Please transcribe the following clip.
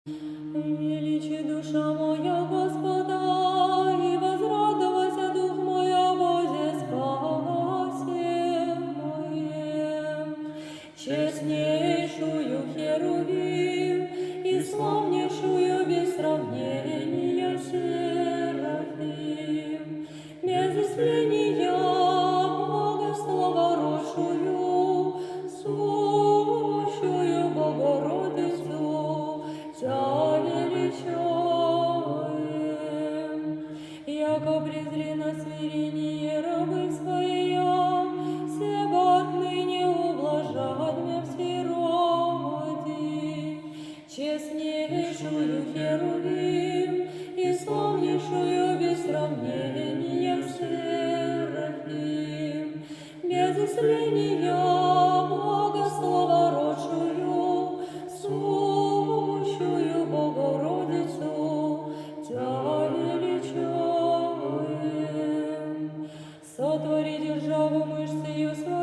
Величи душа моя Господа, и возрадовался дух мой о Боге спасе моем. Честнейшую Херувим и славнейшую без сравнения Серафим, без исцеления Бога словорожую, сущую Богородицу, Тя величаем. Яко презри на смирение рабы своя, сего отныне ублажать мя в сироте. Честнейшую Херувим и славнейшую без сравнения Серафим, без исцеления Бога словорожую, сущую Богородицу, Тя величаем. Сотвори державу мышцею своей,